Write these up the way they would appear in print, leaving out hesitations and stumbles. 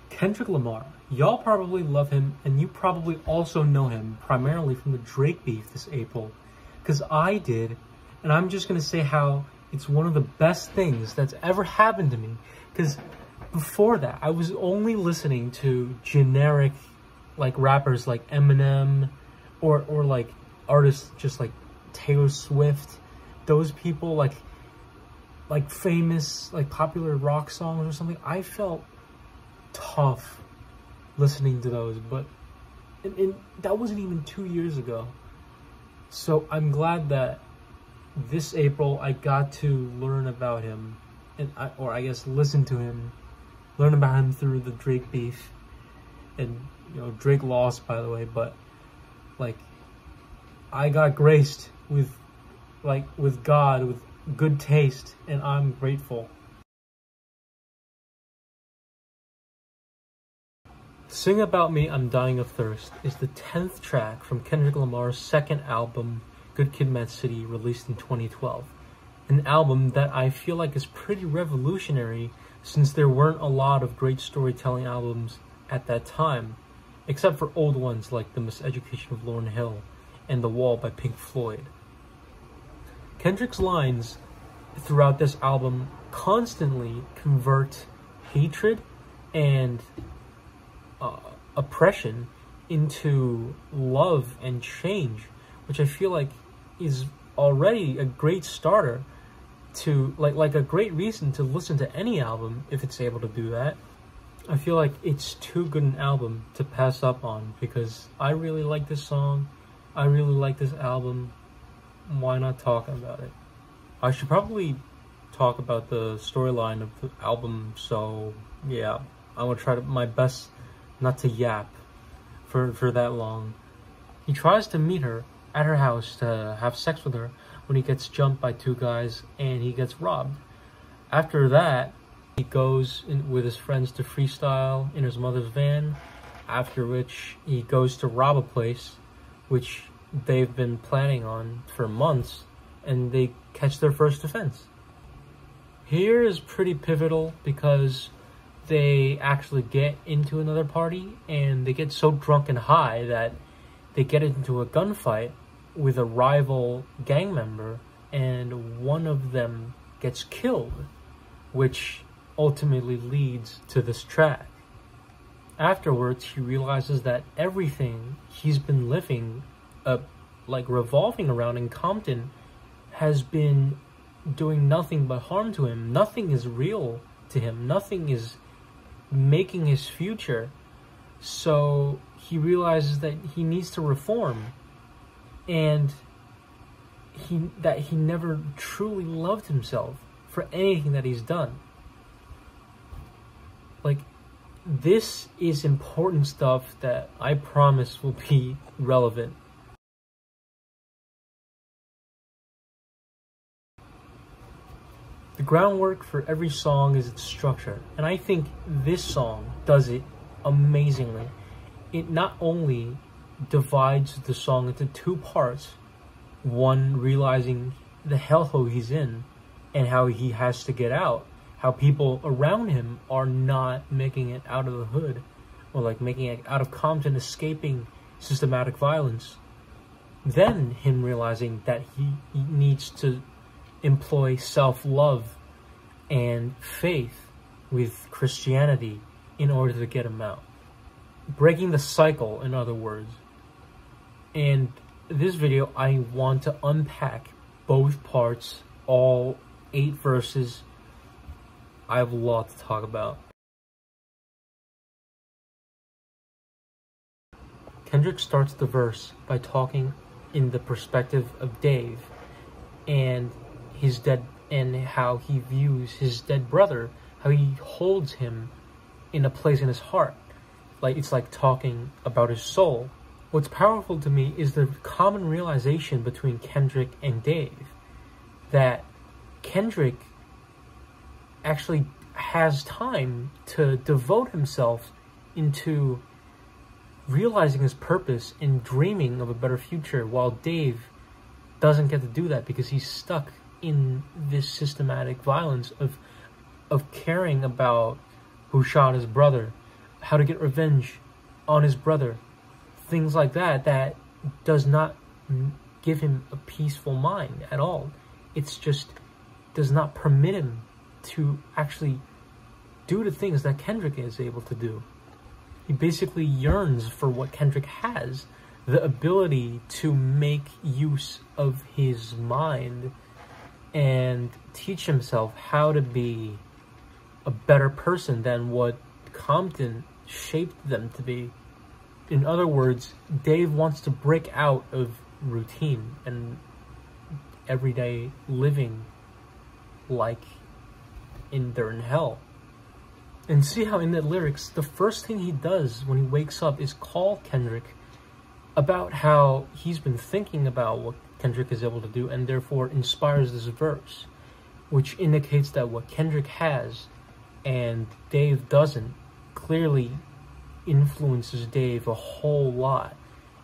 Kendrick Lamar. Y'all probably love him, and you probably also know him primarily from the Drake beef this April. Because I did, and I'm just going to say how it's one of the best things that's ever happened to me. Because before that, I was only listening to generic, like, rappers like Eminem, or like, artists just like Taylor Swift. Those people, like famous, like, popular rock songs or something. I felt tough listening to those, but that wasn't even 2 years ago. So I'm glad that this April I got to learn about him, or I guess listen to him, learn about him through the Drake beef. And, you know, Drake lost, by the way, but, like, I got graced with God, with good taste, and I'm grateful. Sing About Me, I'm Dying of Thirst is the 10th track from Kendrick Lamar's second album, Good Kid, Mad City, released in 2012. An album that I feel like is pretty revolutionary, since there weren't a lot of great storytelling albums at that time, except for old ones like The Miseducation of Lauryn Hill and The Wall by Pink Floyd. Kendrick's lines throughout this album constantly convert hatred and oppression into love and change, which I feel like is already a great starter to, like a great reason to listen to any album if it's able to do that. I feel like it's too good an album to pass up on, because I really like this song, I really like this album. Why not talk about it? I should probably talk about the storyline of the album, so yeah, I will try my best not to yap for that long. He tries to meet her at her house to have sex with her when he gets jumped by two guys and he gets robbed. After that, he goes in with his friends to freestyle in his mother's van, after which he goes to rob a place which they've been planning on for months, and they catch their first offense. Here is pretty pivotal because they actually get into another party and they get so drunk and high that they get into a gunfight with a rival gang member, and one of them gets killed, which ultimately leads to this track. Afterwards, he realizes that everything he's been living, like revolving around in Compton, has been doing nothing but harm to him. Nothing is real to him. Nothing is making his future. So he realizes that he needs to reform, and that he never truly loved himself for anything that he's done. Like, this is important stuff that I promise will be relevant. The groundwork for every song is its structure, and I think this song does it amazingly. It not only divides the song into two parts, one realizing the hellhole he's in and how he has to get out, how people around him are not making it out of the hood, or like making it out of Compton, escaping systematic violence. Then him realizing that he needs to employ self-love and faith with Christianity in order to get him out. Breaking the cycle, in other words. And this video, I want to unpack both parts, all 8 verses. I have a lot to talk about. Kendrick starts the verse by talking in the perspective of Dave and his dead, and how he views his dead brother, how he holds him in a place in his heart. Like, it's like talking about his soul. What's powerful to me is the common realization between Kendrick and Dave, that Kendrick actually has time to devote himself into realizing his purpose and dreaming of a better future, while Dave doesn't get to do that because he's stuck in this systematic violence of caring about who shot his brother, how to get revenge on his brother, things like that, that does not give him a peaceful mind at all. It's just does not permit him to actually do the things that Kendrick is able to do. He basically yearns for what Kendrick has, the ability to make use of his mind and teach himself how to be a better person than what Compton shaped them to be. In other words, Dave wants to break out of routine and everyday living like they're in hell. And see how in the lyrics, the first thing he does when he wakes up is call Kendrick about how he's been thinking about what Kendrick is able to do, and therefore inspires this verse, which indicates that what Kendrick has and Dave doesn't clearly influences Dave a whole lot,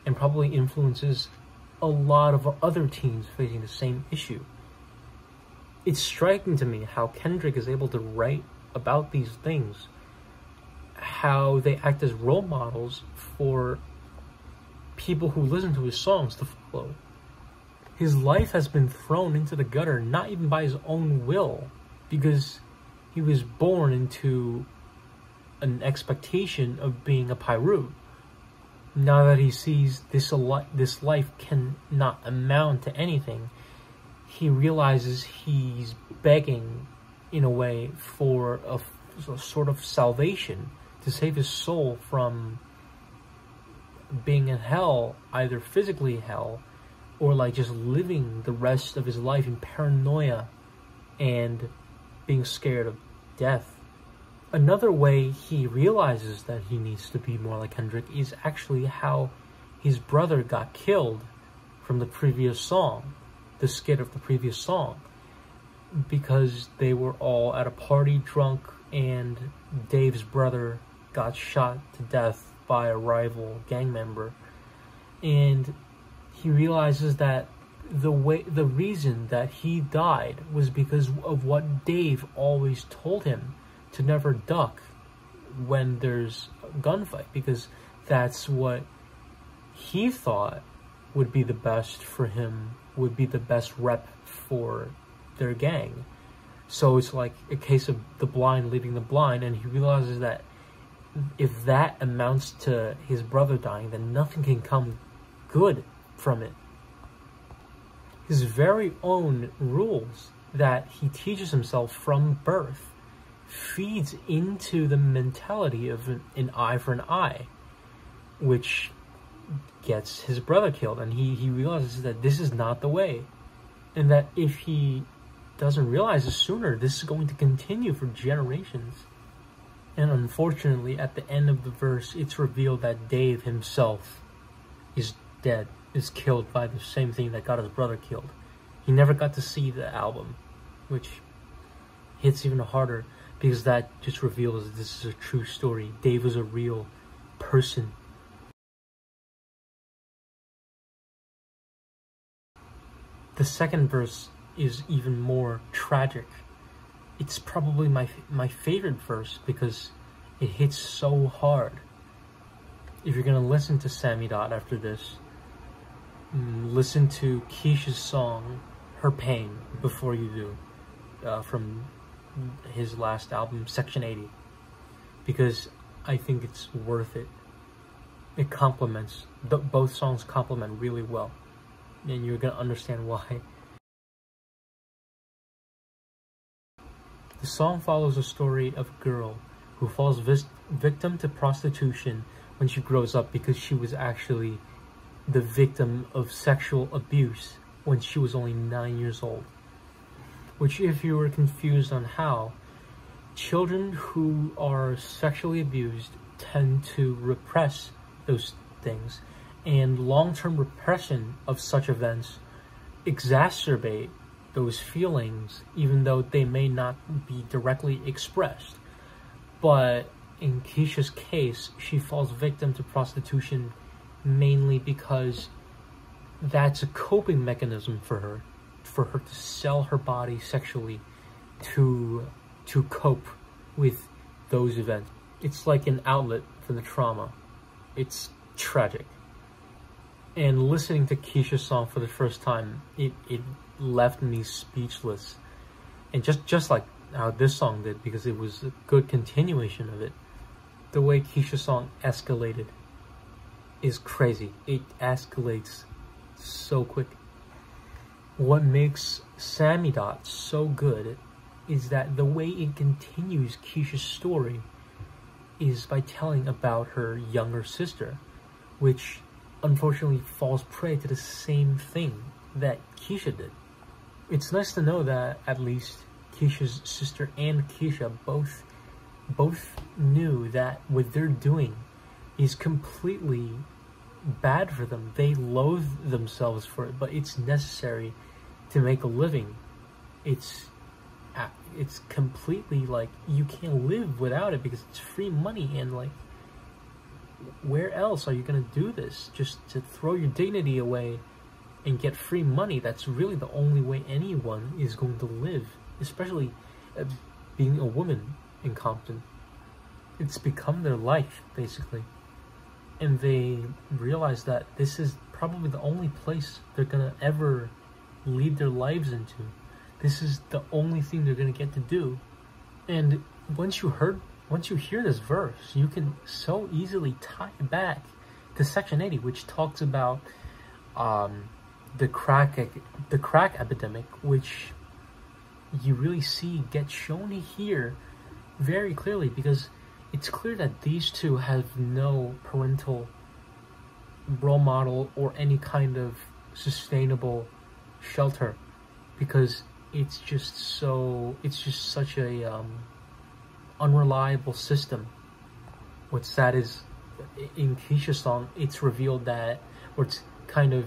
and probably influences a lot of other teens facing the same issue. It's striking to me how Kendrick is able to write about these things, how they act as role models for people who listen to his songs to follow. His life has been thrown into the gutter, not even by his own will, because he was born into an expectation of being a Pyru. Now that he sees this life cannot amount to anything, he realizes he's begging, in a way, for a sort of salvation, to save his soul from being in hell, either physically hell, or like just living the rest of his life in paranoia and being scared of death. Another way he realizes that he needs to be more like Kendrick is actually how his brother got killed from the previous song, the skit of the previous song, because they were all at a party drunk and Dave's brother got shot to death by a rival gang member. And he realizes that the reason that he died was because of what Dave always told him, to never duck when there's a gunfight, because that's what he thought would be the best for him, would be the best rep for their gang. So it's like a case of the blind leading the blind, and he realizes that if that amounts to his brother dying, then nothing can come good from it. His very own rules that he teaches himself from birth feeds into the mentality of an eye for an eye, which gets his brother killed. And he realizes that this is not the way, and that if he doesn't realize it sooner, this is going to continue for generations. And unfortunately, at the end of the verse, it's revealed that Dave himself is dead, is killed by the same thing that got his brother killed. He never got to see the album, which hits even harder, because that just reveals that this is a true story. Dave was a real person. The second verse is even more tragic. It's probably my favorite verse because it hits so hard. If you're gonna listen to Sammy Dot after this, listen to Keisha's song, Her Pain, before you do, from his last album, Section 80, because I think it's worth it. It complements, both songs complement really well, and you're gonna understand why. The song follows a story of a girl who falls victim to prostitution when she grows up, because she was actually the victim of sexual abuse when she was only 9 years old. Which, if you were confused on how, children who are sexually abused tend to repress those things, and long-term repression of such events exacerbate those feelings, even though they may not be directly expressed. But in Keisha's case, she falls victim to prostitution mainly because that's a coping mechanism for her to sell her body sexually to cope with those events. it's like an outlet for the trauma. It's tragic. And listening to Keisha's song for the first time, it left me speechless. And just like how this song did, because it was a good continuation of it. The way Keisha's song escalated is crazy. It escalates so quick. What makes Sammy Dot so good is that the way it continues Keisha's story is by telling about her younger sister, which unfortunately falls prey to the same thing that Keisha did. It's nice to know that at least Keisha's sister and Keisha both knew that what they're doing is completely bad for them. They loathe themselves for it, but it's necessary to make a living. It's completely like you can't live without it because it's free money, and like where else are you gonna do this? Just to throw your dignity away and get free money? That's really the only way anyone is going to live, especially being a woman in Compton. It's become their life, basically. And they realize that this is probably the only place they're gonna ever lead their lives into. This is the only thing they're gonna get to do. And once you hear this verse, you can so easily tie it back to Section 80, which talks about the crack epidemic, which you really see get shown here very clearly, because it's clear that these two have no parental role model or any kind of sustainable shelter, because it's just such a unreliable system. What's sad is in Keisha's song, it's revealed that, or it's kind of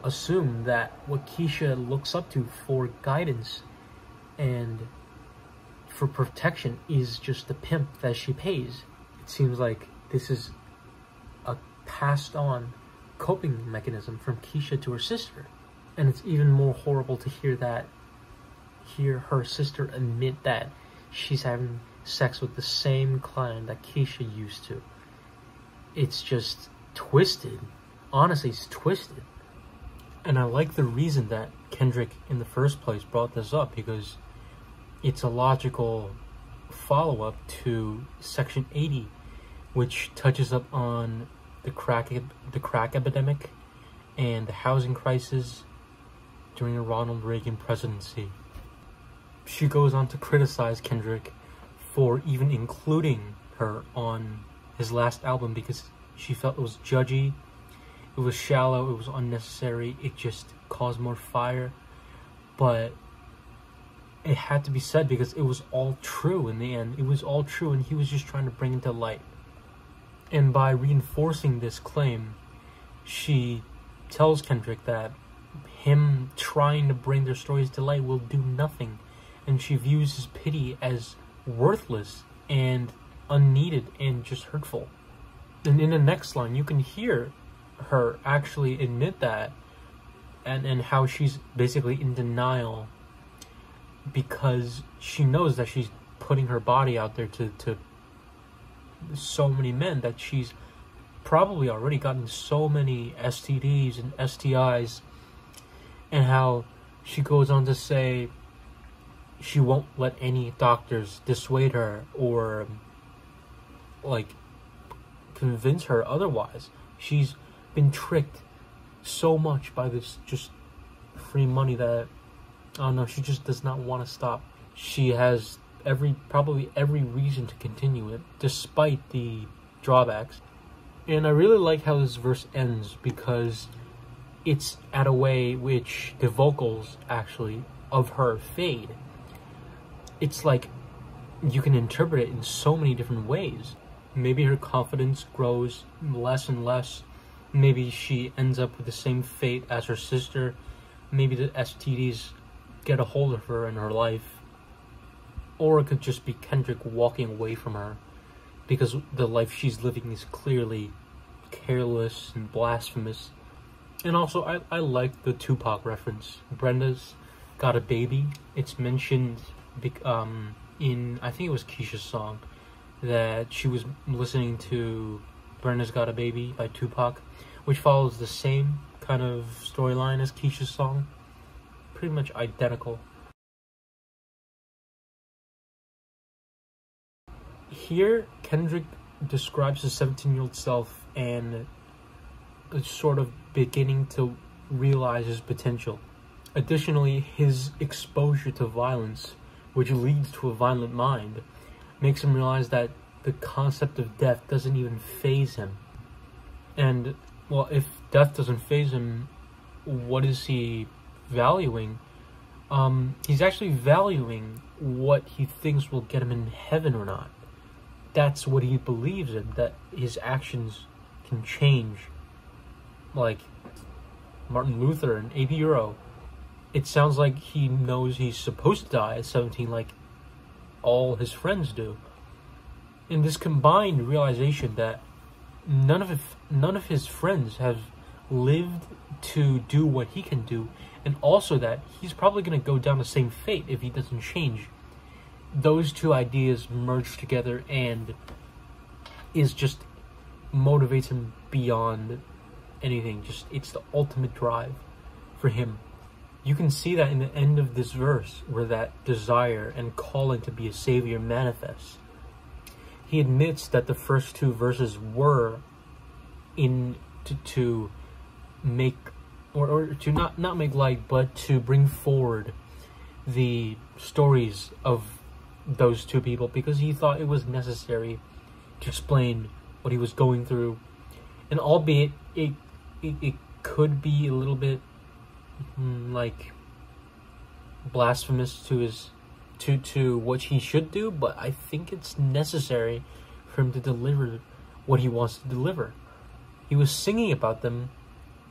assumed that what Keisha looks up to for guidance and for protection is just the pimp that she pays. It seems like this is a passed on coping mechanism from Keisha to her sister. And it's even more horrible to hear her sister admit that she's having sex with the same client that Keisha used to. It's just twisted. Honestly, it's twisted. And I like the reason that Kendrick in the first place brought this up, because it's a logical follow-up to Section 80, which touches up on the crack epidemic and the housing crisis during the Ronald Reagan presidency. She goes on to criticize Kendrick for even including her on his last album, because she felt it was judgy, it was shallow, it was unnecessary, it just caused more fire. But it had to be said because it was all true in the end. It was all true, and he was just trying to bring it to light. And by reinforcing this claim, she tells Kendrick that him trying to bring their stories to light will do nothing, and she views his pity as worthless and unneeded and just hurtful. And in the next line, you can hear her actually admit that, and how she's basically in denial because she knows that she's putting her body out there to so many men, that she's probably already gotten so many STDs and STIs, and how she goes on to say she won't let any doctors dissuade her or like convince her otherwise. She's been tricked so much by this just free money that, I don't know, she just does not want to stop. She has probably every reason to continue it, despite the drawbacks. And I really like how this verse ends, because it's at a way which the vocals actually of her fade. It's like you can interpret it in so many different ways. Maybe her confidence grows less and less. Maybe she ends up with the same fate as her sister. Maybe the STDs get a hold of her in her life. Or it could just be Kendrick walking away from her, because the life she's living is clearly careless and blasphemous. And also, I like the Tupac reference. Brenda's got a baby. It's mentioned in, I think it was Keisha's song, that she was listening to Brenda's Got a Baby by Tupac, which follows the same kind of storyline as Keisha's song. Pretty much identical. Here, Kendrick describes his 17-year-old self and is sort of beginning to realize his potential. Additionally, his exposure to violence, which leads to a violent mind, makes him realize that the concept of death doesn't even faze him. And, well, if death doesn't faze him, what is he valuing? He's actually valuing what he thinks will get him in heaven or not. That's what he believes in, that his actions can change. Like Martin Luther and A.P. Euro. It sounds like he knows he's supposed to die at 17, like all his friends do. And this combined realization that none of his friends have lived to do what he can do, and also that he's probably going to go down the same fate if he doesn't change. Those two ideas merge together and is just motivates him beyond anything. Just, it's the ultimate drive for him. You can see that in the end of this verse, where that desire and calling to be a savior manifests. He admits that the first two verses were to make, or to not make light, but to bring forward the stories of those two people, because he thought it was necessary to explain what he was going through. And albeit it could be a little bit like blasphemous to his to what he should do, but I think it's necessary for him to deliver what he wants to deliver. He was singing about them.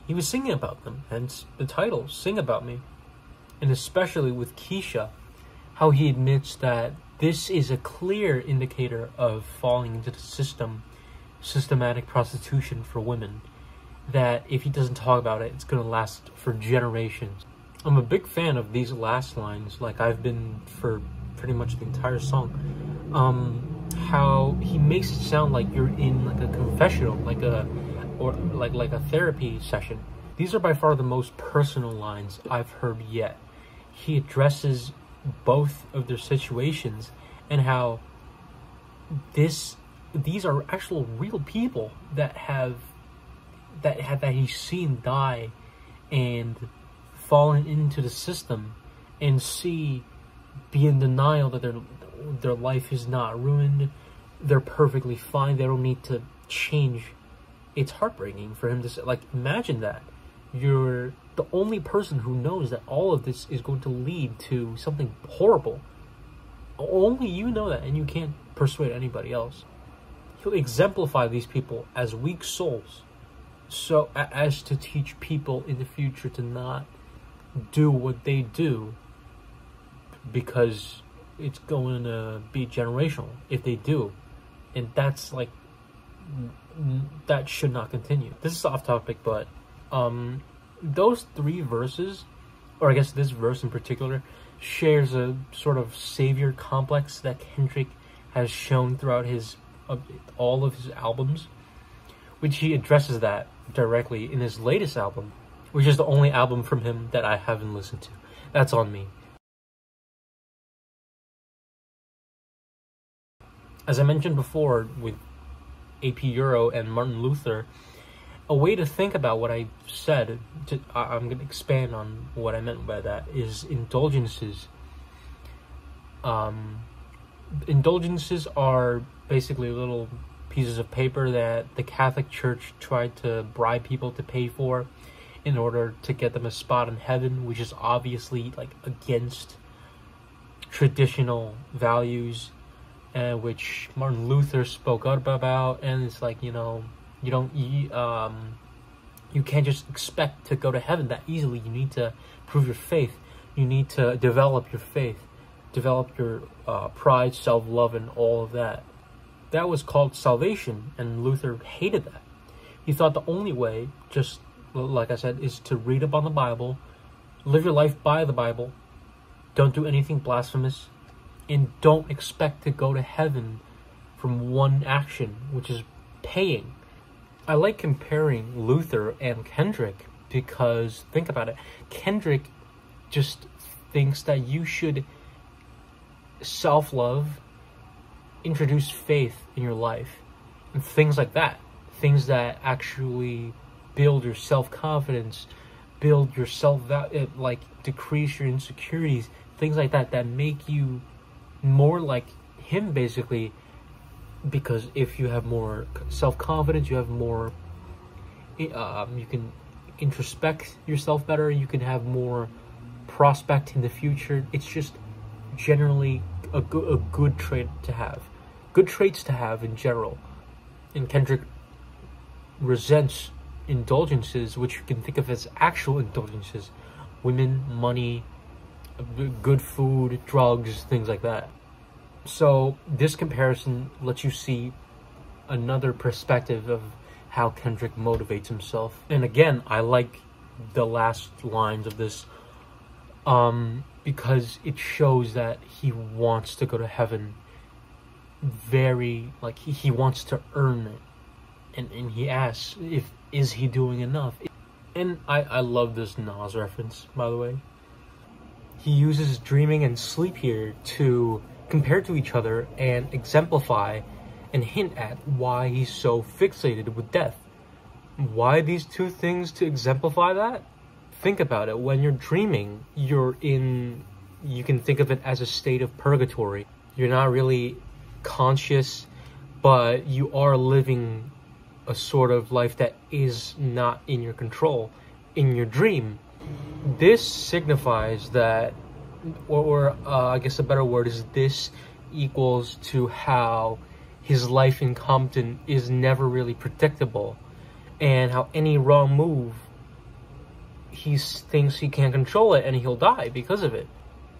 Hence the title, Sing About Me. And especially with Keisha, how he admits that this is a clear indicator of falling into the systematic prostitution for women. That if he doesn't talk about it, it's going to last for generations. I'm a big fan of these last lines, like I've been for pretty much the entire song. How he makes it sound like you're in like a confessional, like a therapy session. These are by far the most personal lines I've heard yet. He addresses both of their situations and how these are actual real people that he's seen die and fallen into the system, and be in denial that their life is not ruined. They're perfectly fine. They don't need to change. It's heartbreaking for him to say, like, imagine that. You're the only person who knows that all of this is going to lead to something horrible. Only you know that, and you can't persuade anybody else. He'll exemplify these people as weak souls, so as to teach people in the future to not do what they do, because it's going to be generational if they do, and that's like, that should not continue. This is off topic, but those three verses, or I guess this verse in particular, shares a sort of savior complex that Kendrick has shown throughout all of his albums, which he addresses that directly in his latest album, which is the only album from him that I haven't listened to. That's on me. As I mentioned before with A.P. Euro and Martin Luther, a way to think about what I said, I'm going to expand on what I meant by that, is indulgences. Indulgences are basically little pieces of paper that the Catholic Church tried to bribe people to pay for in order to get them a spot in heaven, which is obviously like against traditional values, which Martin Luther spoke up about. And it's like, you can't just expect to go to heaven that easily. You need to prove your faith. You need to develop your faith, develop your pride, self-love, and all of that. That was called salvation, and Luther hated that. He thought the only way, just like I said, is to read up on the Bible, live your life by the Bible, don't do anything blasphemous, and don't expect to go to heaven from one action, which is paying. I like comparing Luther and Kendrick because, think about it, Kendrick just thinks that you should self-love, introduce faith in your life, and things like that. Things that actually build your self-confidence, build your self-value, like decrease your insecurities, things like that, that make you more like him, basically. Because if you have more self-confidence, you have more, you can introspect yourself better, you can have more prospect in the future. It's just generally a good trait to have. Good traits to have in general. And Kendrick resents indulgences, which you can think of as actual indulgences. Women, money, good food, drugs, things like that. So this comparison lets you see another perspective of how Kendrick motivates himself. And again, I like the last lines of this because it shows that he wants to go to heaven. Very, like, he wants to earn it. And he asks, is he doing enough? And I love this Nas reference, by the way. He uses dreaming and sleep here to compare to each other and exemplify and hint at why he's so fixated with death. Why these two things to exemplify that? Think about it. When you're dreaming, you can think of it as a state of purgatory. You're not really conscious, but you are living a sort of life that is not in your control in your dream. This signifies that, or I guess a better word is, this equals to how his life in Compton is never really predictable, and how any wrong move, he thinks he can't control it and he'll die because of it.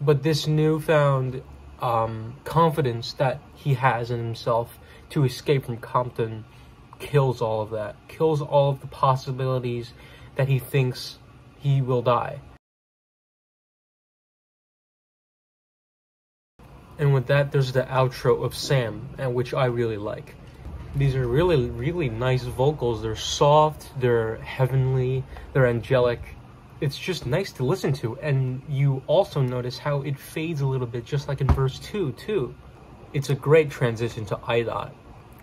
But this newfound confidence that he has in himself to escape from Compton kills all of that, kills all of the possibilities that he thinks he will die. And with that, there's the outro of Sam, and which I really like. These are really, really nice vocals. They're soft, they're heavenly, they're angelic. It's just nice to listen to. And you also notice how it fades a little bit, just like in verse 2 too. It's a great transition to IDOT,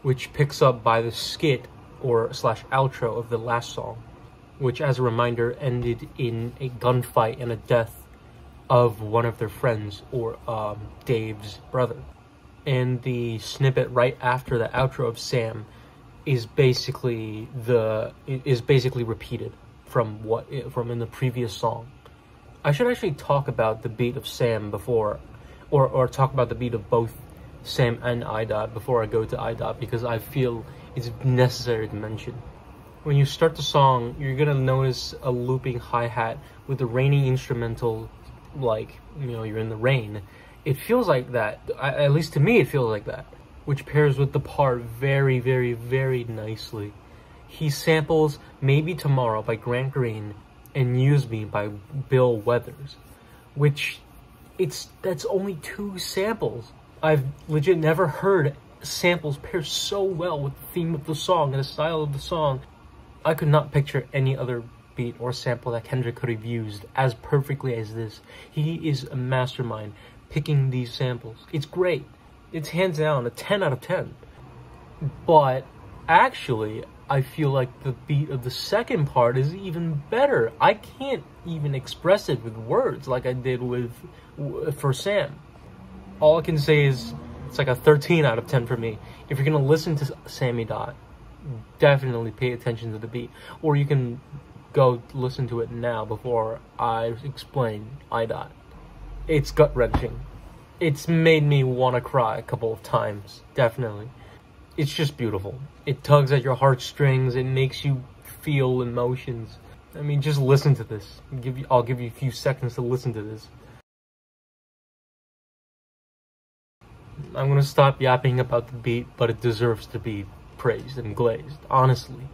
which picks up by the skit or slash outro of the last song, which, as a reminder, ended in a gunfight and a death of one of their friends, or Dave's brother. And the snippet right after the outro of Sam is basically repeated from in the previous song. I should actually talk about the beat of Sam before, or talk about the beat of both Sam and IDOT before I go to IDOT, because I feel it's necessary to mention. When you start the song, you're gonna notice a looping hi-hat with the rainy instrumental, like, you know, you're in the rain. It feels like that, at least to me it feels like that, which pairs with the part very, very, very nicely. He samples Maybe Tomorrow by Grant Green and Use Me by Bill Withers, which that's only 2 samples. I've legit never heard samples pair so well with the theme of the song and the style of the song. I could not picture any other beat or sample that Kendrick could have used as perfectly as this. He is a mastermind picking these samples. It's great. It's hands down a 10 out of 10. But actually, I feel like the beat of the second part is even better. I can't even express it with words like I did for Sam. All I can say is it's like a 13 out of 10 for me. If you're gonna listen to Sammy Dot, definitely pay attention to the beat. Or you can go listen to it now before I explain IDOT. It's gut-wrenching. It's made me want to cry a couple of times, definitely. It's just beautiful. It tugs at your heartstrings. It makes you feel emotions. I mean, just listen to this. I'll give you a few seconds to listen to this. I'm gonna stop yapping about the beat, but it deserves to be praised and glazed, honestly.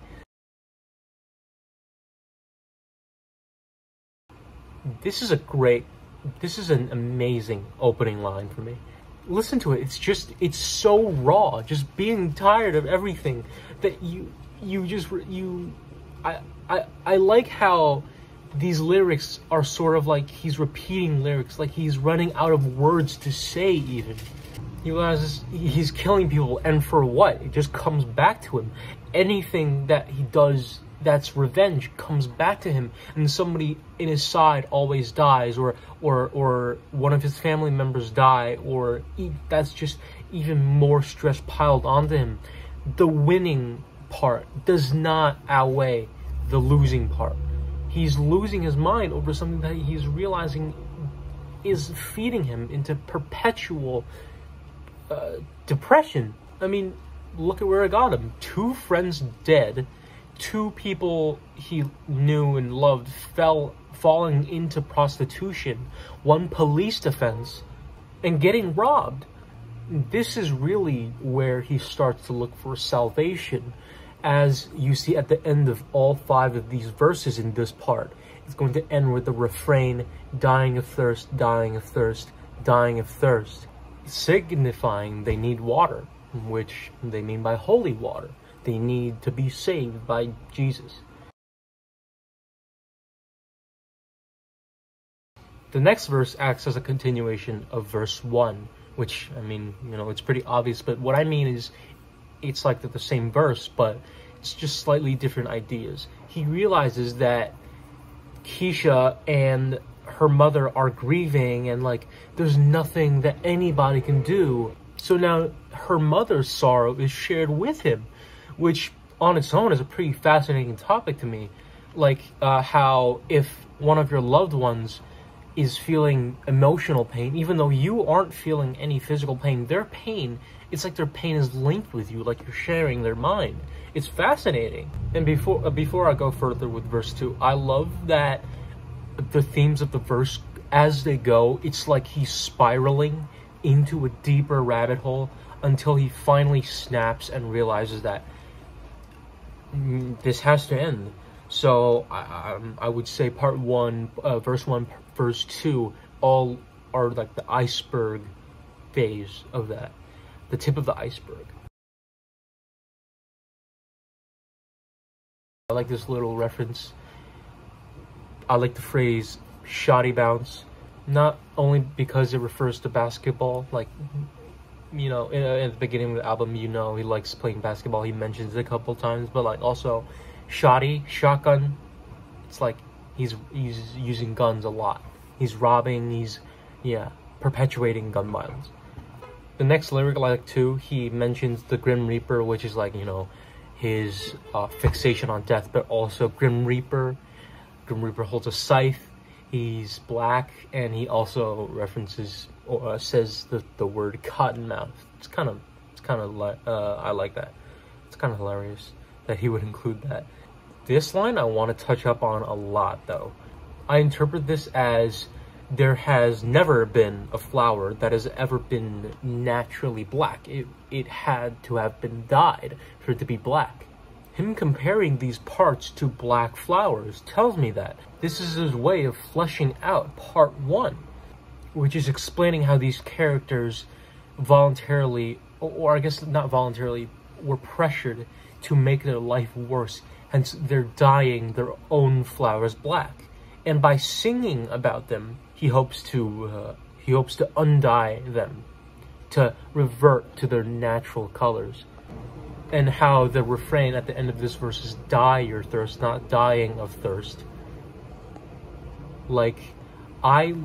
This is an amazing opening line for me. listen to it. It's so raw, just being tired of everything that I like how these lyrics are sort of like he's repeating lyrics, like he's running out of words to say even. He realizes he's killing people, and for what? It just comes back to him. Anything that he does that's revenge comes back to him, and somebody in his side always dies, or one of his family members die, or that's just even more stress piled onto him. The winning part does not outweigh the losing part. He's losing his mind over something that he's realizing is feeding him into perpetual depression. I mean, look at where it got him. 2 friends dead, 2 people he knew and loved falling into prostitution, 1 police offense, and getting robbed. This is really where he starts to look for salvation, as you see at the end of all 5 of these verses in this part. It's going to end with the refrain, dying of thirst, dying of thirst, dying of thirst, signifying they need water, which they mean by holy water. They need to be saved by Jesus. The next verse acts as a continuation of verse 1, which, I mean, you know, it's pretty obvious, but what I mean is it's like the same verse, but it's just slightly different ideas. He realizes that Keisha and her mother are grieving, and like there's nothing that anybody can do. So now her mother's sorrow is shared with him, which on its own is a pretty fascinating topic to me. Like how if one of your loved ones is feeling emotional pain, even though you aren't feeling any physical pain, their pain, it's like their pain is linked with you, like you're sharing their mind. It's fascinating. And before I go further with verse 2, I love that the themes of the verse, as they go, it's like he's spiraling into a deeper rabbit hole until he finally snaps and realizes that this has to end. So I would say part 1, verse 1, verse 2, all are like the iceberg phase of that, the tip of the iceberg. I like this little reference. I like the phrase "shoddy bounce," not only because it refers to basketball, like, you know, at the beginning of the album, you know, he likes playing basketball, he mentions it a couple times, but like also shoddy, shotgun, it's like he's using guns a lot. He's robbing, he's, yeah, perpetuating gun violence. The next lyric I like too, he mentions the Grim Reaper, which is like, you know, his fixation on death, but also Grim Reaper holds a scythe, he's black, and he also references or says the word cottonmouth. It's kind of I like that. It's kind of hilarious that he would include that. This line I want to touch up on a lot though. I interpret this as there has never been a flower that has ever been naturally black. It had to have been dyed for it to be black. Him comparing these parts to black flowers tells me that this is his way of fleshing out part 1, which is explaining how these characters voluntarily, or I guess not voluntarily, were pressured to make their life worse, hence they're dyeing their own flowers black. And by singing about them, he hopes to undye them, to revert to their natural colors. And how the refrain at the end of this verse is "die your thirst," not "dying of thirst." Like, I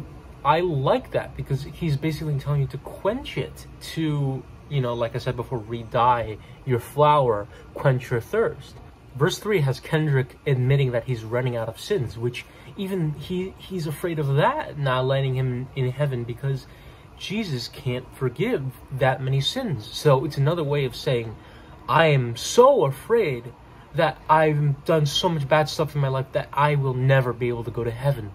like that, because he's basically telling you to quench it, to, you know, like I said before, re-dye your flower, quench your thirst. Verse 3 has Kendrick admitting that he's running out of sins, which even he's afraid of that not landing him in heaven, because Jesus can't forgive that many sins. So it's another way of saying, I am so afraid that I've done so much bad stuff in my life that I will never be able to go to heaven.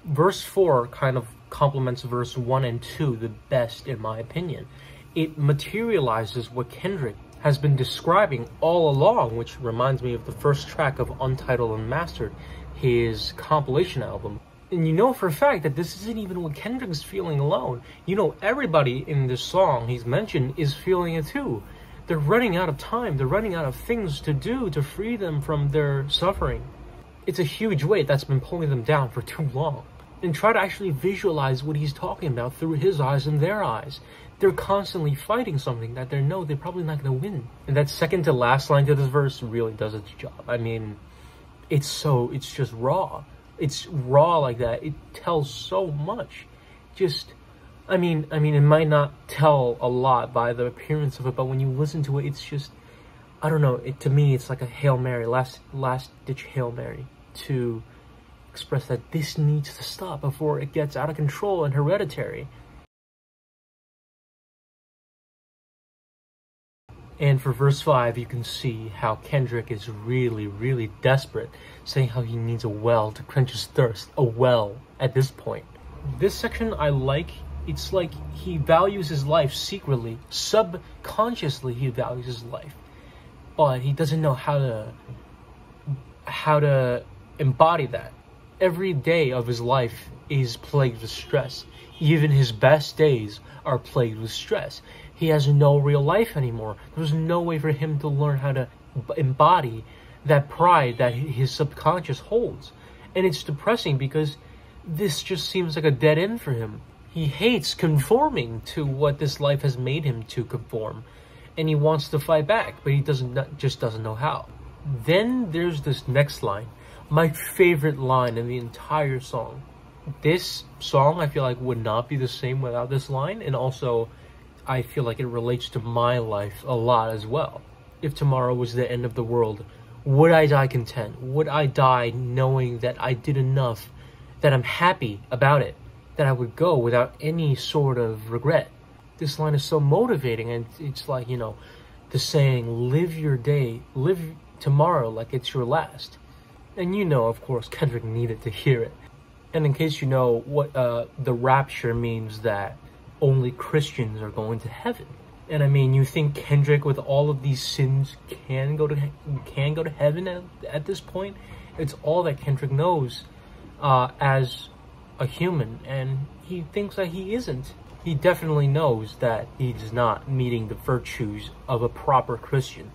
Verse 4 kind of complements verse 1 and 2 the best, in my opinion. It materializes what Kendrick has been describing all along, which reminds me of the first track of Untitled Unmastered, his compilation album. And you know for a fact that this isn't even what Kendrick's feeling alone. You know, everybody in this song he's mentioned is feeling it too. They're running out of time. They're running out of things to do to free them from their suffering. It's a huge weight that's been pulling them down for too long. And try to actually visualize what he's talking about through his eyes and their eyes. They're constantly fighting something that they know they're probably not going to win. And that second to last line to this verse really does its job. I mean, it's just raw. It's raw like that. It tells so much. Just, I mean, it might not tell a lot by the appearance of it, but when you listen to it, it's just, I don't know. To me, it's like a Hail Mary, last ditch Hail Mary to express that this needs to stop before it gets out of control and hereditary. And for verse 5, you can see how Kendrick is really, really desperate, saying how he needs a well to quench his thirst. A well at this point. This section I like. It's like he values his life secretly. Subconsciously he values his life. But he doesn't know how to embody that. Every day of his life is plagued with stress. Even his best days are plagued with stress. He has no real life anymore. There's no way for him to learn how to embody that pride that his subconscious holds. And it's depressing because this just seems like a dead end for him. He hates conforming to what this life has made him to conform. And he wants to fight back, but he just doesn't know how. Then there's this next line. My favorite line in the entire song. This song, I feel like, would not be the same without this line. And also, I feel like it relates to my life a lot as well. If tomorrow was the end of the world, would I die content? Would I die knowing that I did enough, that I'm happy about it, that I would go without any sort of regret? This line is so motivating, and it's like, you know, the saying, live your day, live tomorrow like it's your last. And you know, of course, Kendrick needed to hear it. And in case you know, what the rapture means that only Christians are going to heaven. And I mean, you think Kendrick with all of these sins can go to heaven at this point? It's all that Kendrick knows as a human, and he thinks that he isn't. He definitely knows that he's not meeting the virtues of a proper Christian.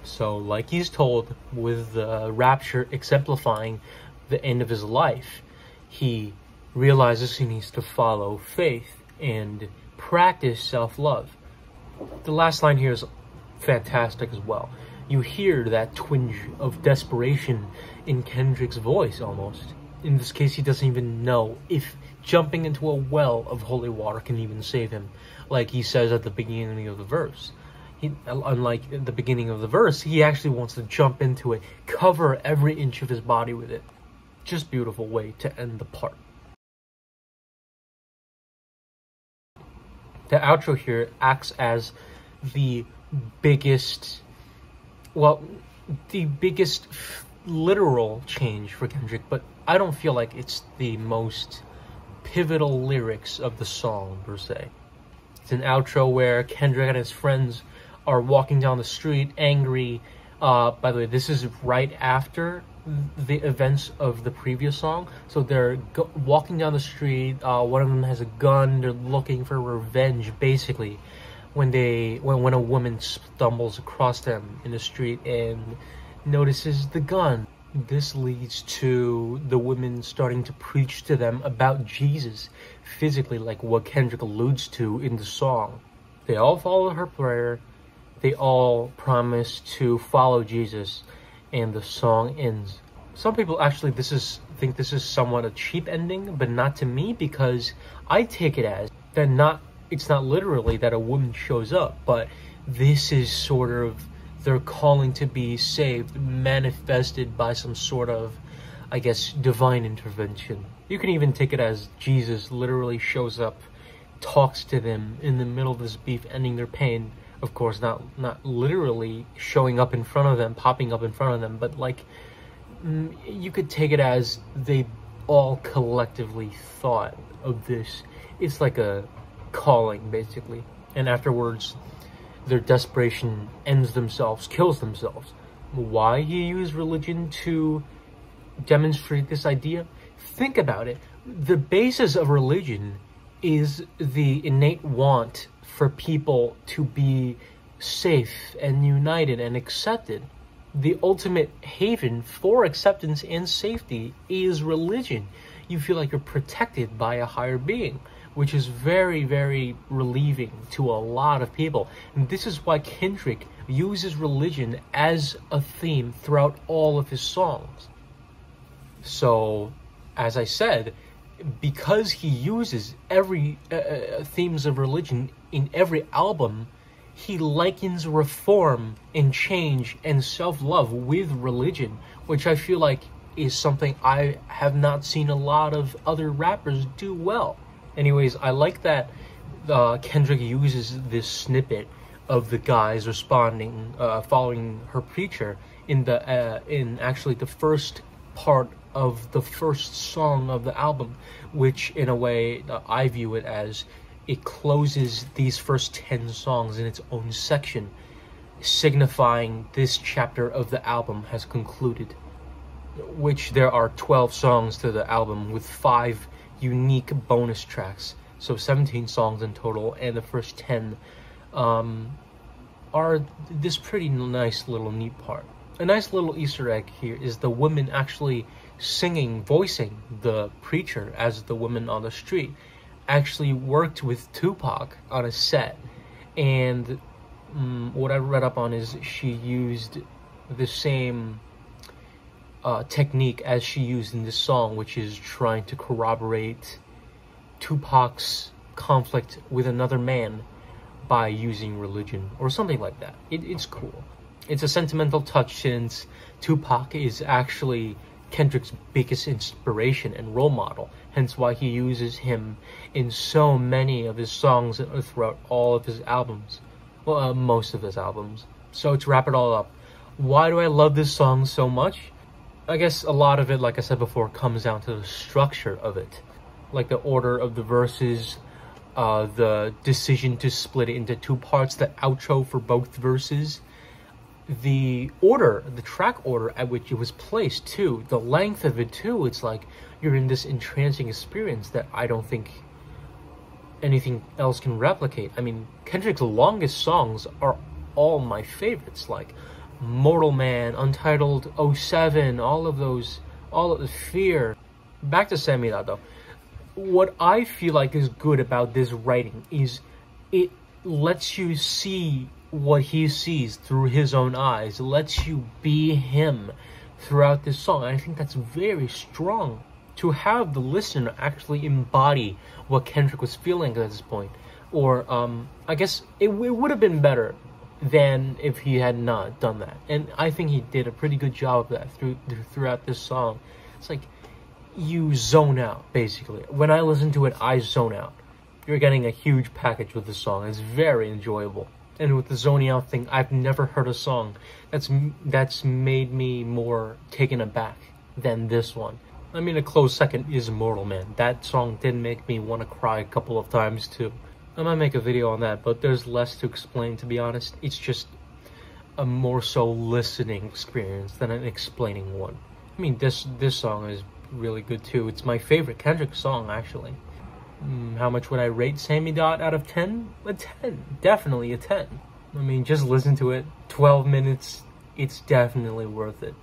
So, like he's told, with the rapture exemplifying the end of his life, he realizes he needs to follow faith and practice self-love. The last line here is fantastic as well. You hear that twinge of desperation in Kendrick's voice almost. In this case, he doesn't even know if jumping into a well of holy water can even save him, like he says at the beginning of the verse. Unlike the beginning of the verse, he actually wants to jump into it, cover every inch of his body with it. Just beautiful way to end the part. The outro here acts as the biggest literal change for Kendrick, but I don't feel like it's the most pivotal lyrics of the song, per se. It's an outro where Kendrick and his friends are walking down the street, angry. By the way, this is right after the events of the previous song. So they're walking down the street. One of them has a gun. They're looking for revenge, basically, when a woman stumbles across them in the street and notices the gun. This leads to the women starting to preach to them about Jesus, physically, like what Kendrick alludes to in the song. They all follow her prayer. They all promise to follow Jesus, and the song ends. Some people actually think this is somewhat a cheap ending, but not to me, because I take it as that it's not literally that a woman shows up, but this is sort of their calling to be saved, manifested by some sort of, I guess, divine intervention. You can even take it as Jesus literally shows up, talks to them in the middle of this beef, ending their pain. Of course, not literally showing up in front of them, popping up in front of them, but like, you could take it as they all collectively thought of this. It's like a calling, basically. And afterwards, their desperation ends themselves, kills themselves. Why he used religion to demonstrate this idea? Think about it. the basis of religion is the innate want for people to be safe and united and accepted. The ultimate haven for acceptance and safety is religion. You feel like you're protected by a higher being, which is very, very relieving to a lot of people. And this is why Kendrick uses religion as a theme throughout all of his songs. So, as I said, because he uses every themes of religion in every album, he likens reform and change and self-love with religion, which I feel like is something I have not seen a lot of other rappers do well. Anyways, I like that Kendrick uses this snippet of the guys responding, following her preacher in actually the first part of the first song of the album, which in a way I view it as it closes these first 10 songs in its own section, signifying this chapter of the album has concluded, which there are 12 songs to the album with 5 unique bonus tracks, so 17 songs in total, and the first 10 are this pretty nice little neat part. A nice little Easter egg here is the woman actually voicing the preacher as the woman on the street, actually worked with Tupac on a set, and what I read up on is she used the same technique as she used in this song, which is trying to corroborate Tupac's conflict with another man by using religion or something like that. It's cool. It's a sentimental touch since Tupac is actually Kendrick's biggest inspiration and role model, hence why he uses him in so many of his songs throughout all of his albums. Well, most of his albums. So to wrap it all up, why do I love this song so much? I guess a lot of it, like I said before, comes down to the structure of it. Like the order of the verses, the decision to split it into 2 parts, the outro for both verses, the track order at which it was placed too, the length of it too. It's like you're in this entrancing experience that I don't think anything else can replicate. I mean, Kendrick's longest songs are all my favorites, like Mortal Man, Untitled 07, all of the Fear. Back to Samira though. What I feel like is good about this writing is it lets you see what he sees through his own eyes, lets you be him throughout this song. And I think that's very strong, to have the listener actually embody what Kendrick was feeling at this point. Or I guess it would have been better than if he had not done that, and I think he did a pretty good job of that throughout this song. It's like you zone out, basically. When I listen to it, I zone out. You're getting a huge package with this song. It's very enjoyable. And with the zoning out thing, I've never heard a song that's made me more taken aback than this one. I mean, a close second is Mortal Man. That song did make me want to cry a couple of times too. I might make a video on that, but there's less to explain, to be honest. It's just a more so listening experience than an explaining one. I mean, this song is really good too. It's my favorite Kendrick song, actually. How much would I rate Sammy Dot out of 10? A 10. Definitely a 10. I mean, just listen to it. 12 minutes. It's definitely worth it.